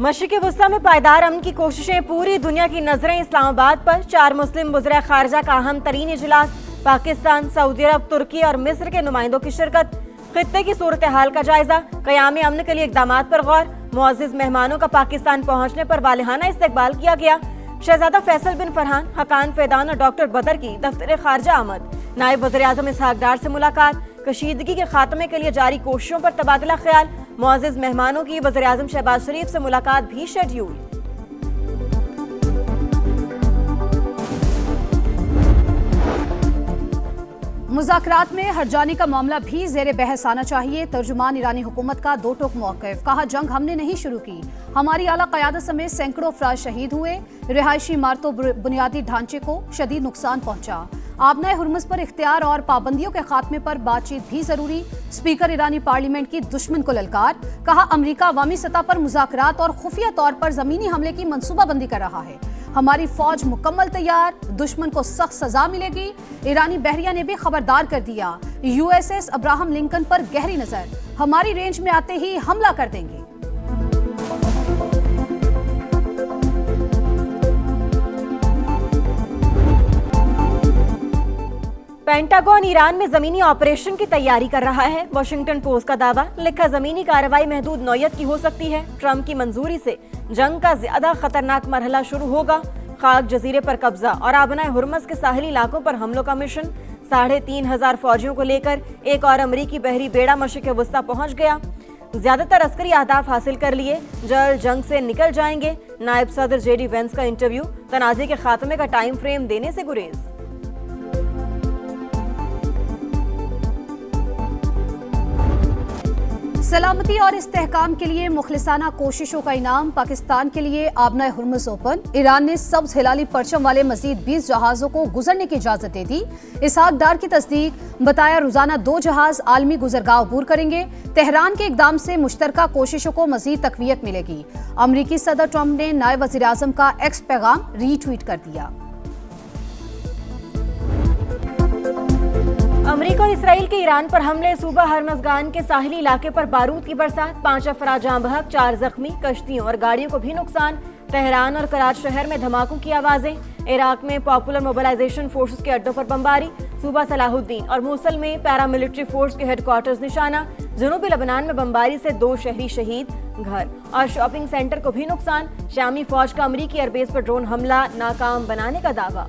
मशरिक़ वस्ता में पायदार अमन की कोशिशें, पूरी दुनिया की नजरें इस्लामाबाद पर। 4 मुस्लिम वज़ीर ख़ारजा का अहम तरीन इजलास, पाकिस्तान, सऊदी अरब, तुर्की और मिस्र के नुमाइंदों की शिरकत। खित्ते की सूरत हाल का जायजा, क़याम अमन के लिए इक़दामात पर गौर। मुअज़्ज़िज़ मेहमानों का पाकिस्तान पहुंचने पर वालिहाना इस्तकबाल किया गया। शहजादा फैसल बिन फरहान, हकान फैदान और डॉक्टर बदर की दफ्तर ख़ारजा आमद। नायब वज़ीर आज़म इसहाक़ डार से मुलाकात, कशीदगी के खात्मे के लिए जारी कोशिशों पर तबादला ख्याल। मुअज़्ज़िज़ मेहमानों की वज़ीर आज़म शहबाज शरीफ से मुलाकात भी शेड्यूल। मुज़ाकरात में हट जाने का मामला भी ज़ेरे बहस आना चाहिए। तर्जुमान ईरानी हुकूमत का दो टोक मौक़िफ़, कहा जंग हमने नहीं शुरू की, हमारी आला क़यादत समेत सैकड़ों अफराद शहीद हुए। रिहायशी इमारतों बुनियादी ढांचे को शदीद नुकसान पहुंचा। आबनाए हुर्मुज़ पर इख्तियार और पाबंदियों के खात्मे पर बातचीत भी जरूरी। स्पीकर ईरानी पार्लियामेंट की दुश्मन को ललकार, कहा अमरीका अवामी सतह पर मुज़ाकरात और खुफिया तौर पर ज़मीनी हमले की मनसूबाबंदी कर रहा है। हमारी फौज मुकम्मल तैयार, दुश्मन को सख्त सजा मिलेगी। ईरानी बहरिया ने भी खबरदार कर दिया, USS अब्राहम लिंकन पर गहरी नजर, हमारी रेंज में आते ही हमला कर देंगे। पेंटागन ईरान में जमीनी ऑपरेशन की तैयारी कर रहा है। वॉशिंगटन पोस्ट का दावा, लिखा जमीनी कार्रवाई महदूद नौयत की हो सकती है। ट्रंप की मंजूरी से जंग का ज्यादा खतरनाक मरहला शुरू होगा। खाक जजीरे पर कब्जा और आबनाए हुर्मुज़ के साहिली इलाकों पर हमलों का मिशन। 3500 फौजियों को लेकर एक और अमरीकी बहरी बेड़ा मशरिक़ वस्ता पहुंच गया। ज्यादातर अस्करी अहदाफ हासिल कर लिए, जल्द जंग से निकल जाएंगे। नायब सदर JD वेंस का इंटरव्यू, तनाज़े के खात्मे का टाइम फ्रेम देने से गुरेज। सलामती और इस्तेहकाम के लिए मुखलिसाना कोशिशों का इनाम, पाकिस्तान के लिए आबनाए हुर्मुज़ ओपन। ईरान ने सब्ज़ हिलाली परचम वाले मजीद 20 जहाज़ों को गुजरने की इजाज़त दे दी। इसहाक़ डार की तस्दीक, बताया रोज़ाना 2 जहाज़ आलमी गुजरगाह अबूर करेंगे। तेहरान के इक़दाम से मुश्तरका कोशिशों को मजीद तक़वियत मिलेगी। अमरीकी सदर ट्रंप ने नायब वज़ीर आज़म का एक्स पैगाम रीट्वीट कर दिया। अमरीका और इसराइल के ईरान पर हमले, सूबा हरमज़गान के साहिली इलाके पर बारूद की बरसात, 5 अफराद जाँ बहक, 4 जख्मी, कश्तियों और गाड़ियों को भी नुकसान। तेहरान और कराच शहर में धमाकों की आवाजें। इराक में पॉपुलर मोबिलाइजेशन फोर्सेस के अड्डों पर बमबारी। सूबा सलाहुद्दीन और मूसल में पैरामिलिट्री फोर्स के हेडक्वार्टर्स निशाना। जनूबी लबनान में बमबारी से 2 शहरी शहीद, घर और शॉपिंग सेंटर को भी नुकसान। शामी फौज का अमरीकी एयरबेस पर ड्रोन हमला नाकाम बनाने का दावा।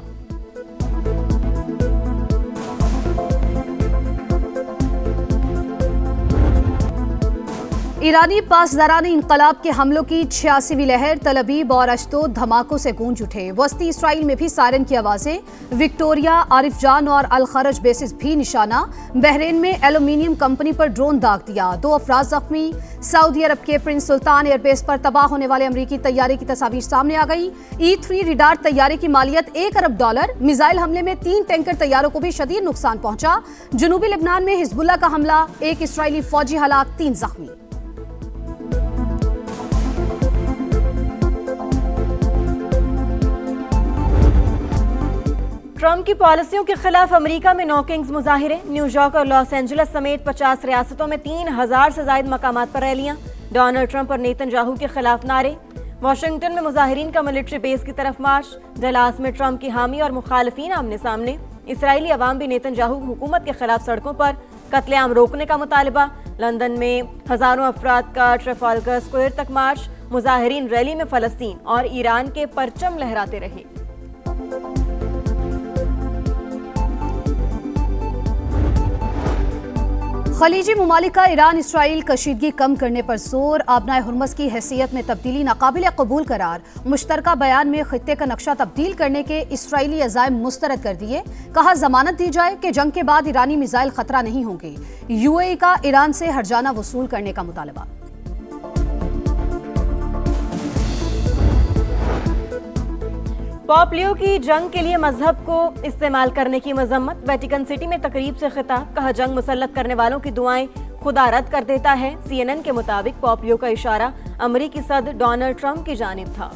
ईरानी पासदारान इनकलाब के हमलों की 86वीं लहर, तल अबीब और अश्तोद धमाकों से गूंज उठे। वस्ती इसराइल में भी सायरन की आवाजें। विक्टोरिया, आरिफ जान और अल खरज बेसिस भी निशाना। बहरीन में एल्यूमिनियम कंपनी पर ड्रोन दाग दिया, 2 अफराद जख्मी। सऊदी अरब के प्रिंस सुल्तान एयरबेस पर तबाह होने वाले अमरीकी तैयारे की तस्वीर सामने आ गई। E-3 रिडार तैयारे की मालियत $1 अरब। मिसाइल हमले में 3 टैंकर तैयारों को भी शदीद नुकसान पहुंचा। जनूबी लेबनान में हिजबुल्लाह का हमला, 1 इसराइली फौजी हलाक, 3 जख्मी। ट्रंप की पॉलिसियों के खिलाफ अमेरिका में नॉकिंग्स मुजाहिरे। न्यूयॉर्क और लॉस एंजलिस समेत 50 रियासतों में 3000 से ज्यादा मकामात पर रैलियां। डोनाल्ड ट्रंप और नेतन्याहू के खिलाफ नारे। वाशिंगटन में मुजाहिरीन का मिलिट्री बेस की तरफ मार्च। डलास में ट्रंप की हामी और मुखालिफिन आमने सामने। इसराइली अवाम भी नेतन्याहू हुकूमत के खिलाफ सड़कों पर, कत्लेआम रोकने का मुतालबा। लंदन में हजारों अफराद का ट्रेफाल्गर स्क्वायर तक मार्च। मुजाहिरीन रैली में फलस्तीन और ईरान के परचम लहराते रहे। खलीजी मुमालिक का ईरान इसराइल कशीदगी कम करने पर जोर। आबनाए हुर्मुज़ की हैसियत में तब्दीली नाकाबिल कबूल करार। मुश्तरका बयान में खित्ते का नक्शा तब्दील करने के इसराइली अज़ाइम मुस्तरद कर दिए। कहा जमानत दी जाए कि जंग के बाद ईरानी मिसाइल खतरा नहीं होंगे। UAE का ईरान से हर्जाना वसूल करने का मुतालबा। पॉप लियो की जंग के लिए मजहब को इस्तेमाल करने की मजम्मत। वेटिकन सिटी में तकरीब से खिताब, कहा जंग मुसल्लत करने वालों की दुआएं खुदा रद्द कर देता है। CNN के मुताबिक पॉप लियो का इशारा अमरीकी सदर डोनाल्ड ट्रंप की जानिब था।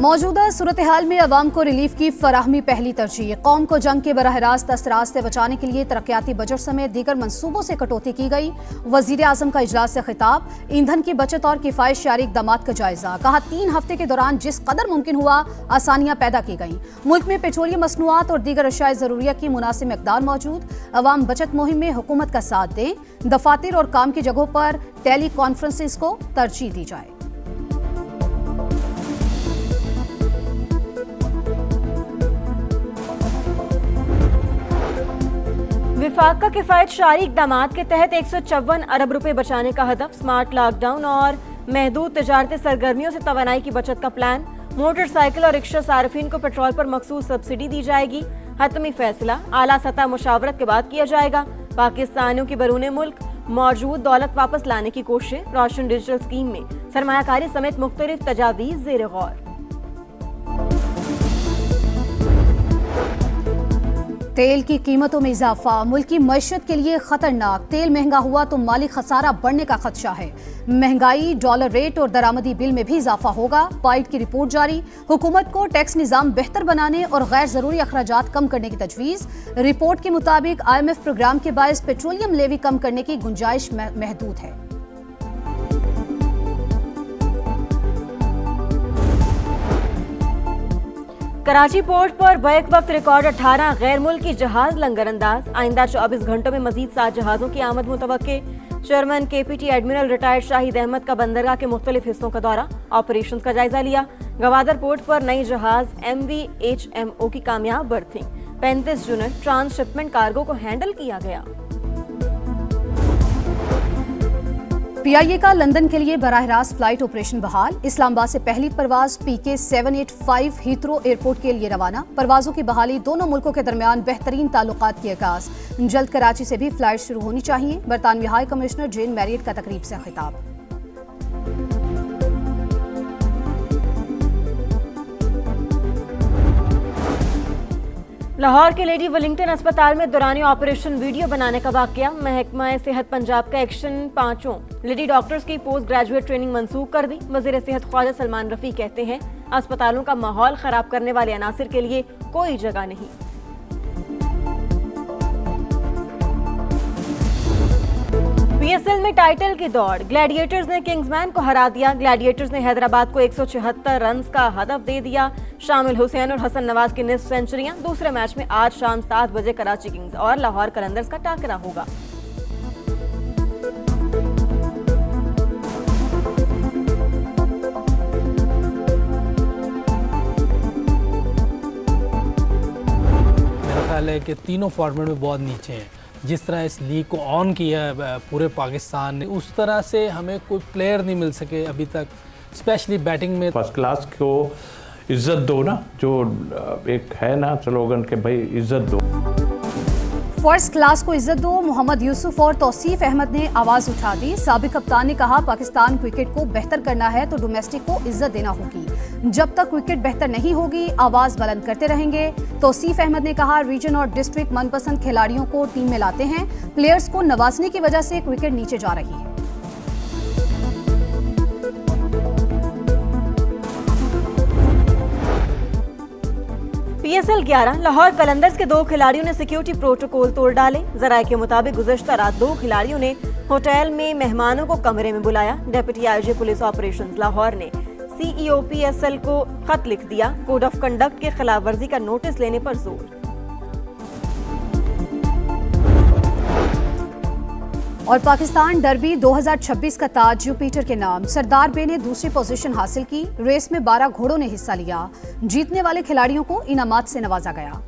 मौजूदा सूरत हाल में अवाम को रिलीफ की फराहमी पहली तरजीह। कौम को जंग के बरह रास्त असरात से बचाने के लिए तरक्याती बजट समेत दीगर मंसूबों से कटौती की गई। वजीर आजम का इजलास से खिताब। ईंधन की बचत और किफायतशारी इक़दामात का जायजा। कहा 3 हफ्ते के दौरान जिस कदर मुमकिन हुआ आसानियां पैदा की गई। मुल्क में पेट्रोलियम मसनूआत और दीगर अशाए ज़रूरिया की मुनासिब मिक़दार मौजूद। अवाम बचत मुहिम में हुकूमत का साथ दें। दफातर और काम की जगहों पर टेली कॉन्फ्रेंसेस को तरजीह दी जाए। विफाक का किफायतशारी इक़दामात के तहत 154 अरब रुपए बचाने का हदफ। स्मार्ट लॉकडाउन और महदूद तिजारती सरगर्मियों से तवानाई की बचत का प्लान। मोटरसाइकिल और रिक्शा सार्फिन को पेट्रोल पर मखसूस सब्सिडी दी जाएगी। हतमी फैसला आला सतह मुशावरत के बाद किया जाएगा। पाकिस्तानियों की बरूने मुल्क मौजूद दौलत वापस लाने की कोशिश। रोशन डिजिटल स्कीम में सरमायाकारी समेत मुख्तलिफ तजावीज़ ज़ेर गौर। तेल की कीमतों में इजाफा मुल्क की मईशत के लिए खतरनाक। तेल महंगा हुआ तो माली खसारा बढ़ने का खदशा है। महंगाई, डॉलर रेट और दरामदी बिल में भी इजाफा होगा। पाइट की रिपोर्ट जारी। हुकूमत को टैक्स निज़ाम बेहतर बनाने और गैर जरूरी अखराजात कम करने की तजवीज़। रिपोर्ट के मुताबिक IMF प्रोग्राम के बायस पेट्रोलियम लेवी कम करने की गुंजाइश महदूद है। कराची पोर्ट पर बैक वक्त रिकॉर्ड 18 गैर मुल्की जहाज लंगरअंदाज। आइंदा 24 घंटों में मजीद 7 जहाजों की आमद मुतवक्के। Chairman KPT admiral retired Shahid Ahmed का बंदरगाह के मुख्तलिफ हिस्सों का दौरा। ऑपरेशन का जायजा लिया। गवादर पोर्ट पर नई जहाज MV HMO की कामयाब बर्थिंग। 35 यूनिट ट्रांसशिपमेंट कार्गो को हैंडल किया गया। PIA का लंदन के लिए बराह रास्त फ्लाइट ऑपरेशन बहाल। इस्लामाबाद से पहली परवाज PK 785 हीथ्रो एयरपोर्ट के लिए रवाना। परवाजों की बहाली दोनों मुल्कों के दरमियान बेहतरीन ताल्लुकात की आगाज। जल्द कराची से भी फ्लाइट शुरू होनी चाहिए। बरतानवी हाई कमिश्नर जेन मैरियट का तकरीब से खिताब। लाहौर के लेडी वेलिंगटन अस्पताल में दौरानी ऑपरेशन वीडियो बनाने का वाकया। महकमा सेहत पंजाब का एक्शन। 5 लेडी डॉक्टर्स की पोस्ट ग्रेजुएट ट्रेनिंग मंसूख कर दी। वजीर सेहत ख्वाजा सलमान रफी कहते हैं अस्पतालों का माहौल खराब करने वाले अनासिर के लिए कोई जगह नहीं। PSL में टाइटल की दौड़। ग्लैडिएटर्स ने किंग्समैन को हरा दिया। ग्लैडिएटर्स ने हैदराबाद को 176 रन का हदफ दे दिया। शामिल हुसैन और हसन नवाज की निस्फ सेंचुरियां। दूसरे मैच में आज शाम 7 बजे कराची किंग्स और लाहौर कलंदर्स का टाकरा होगा। मेरा ख्याल है कि तीनों फॉर्मेट में बहुत नीचे हैं। जिस तरह इस लीग को ऑन किया है पूरे पाकिस्तान ने, उस तरह से हमें कोई प्लेयर नहीं मिल सके अभी तक, स्पेशली बैटिंग में। फर्स्ट क्लास को इज्जत दो ना, जो एक है ना स्लोगन के भाई इज्जत दो। फर्स्ट क्लास को इज्जत दो। मोहम्मद यूसुफ और तौसीफ अहमद ने आवाज उठा दी। साबिक कप्तान ने कहा पाकिस्तान क्रिकेट को बेहतर करना है तो डोमेस्टिक को इज्जत देना होगी। जब तक क्रिकेट बेहतर नहीं होगी आवाज बुलंद करते रहेंगे। तौसीफ अहमद ने कहा रीजन और डिस्ट्रिक्ट मनपसंद खिलाड़ियों को टीम में लाते हैं। प्लेयर्स को नवाजने की वजह से क्रिकेट नीचे जा रही है। PSL 11 लाहौर कलंदर्स के 2 खिलाड़ियों ने सिक्योरिटी प्रोटोकॉल तोड़ डाले। जराये के मुताबिक गुज़श्ता रात 2 खिलाड़ियों ने होटल में मेहमानों को कमरे में बुलाया। Deputy IG police operations Lahore ने CEO PSL को खत लिख दिया। कोड ऑफ कंडक्ट के खिलाफ वर्जी का नोटिस लेने पर जोर। और पाकिस्तान डर्बी 2026 का ताज जुपिटर के नाम। सरदार बे ने दूसरी पोजीशन हासिल की। रेस में 12 घोड़ों ने हिस्सा लिया। जीतने वाले खिलाड़ियों को इनामात से नवाजा गया।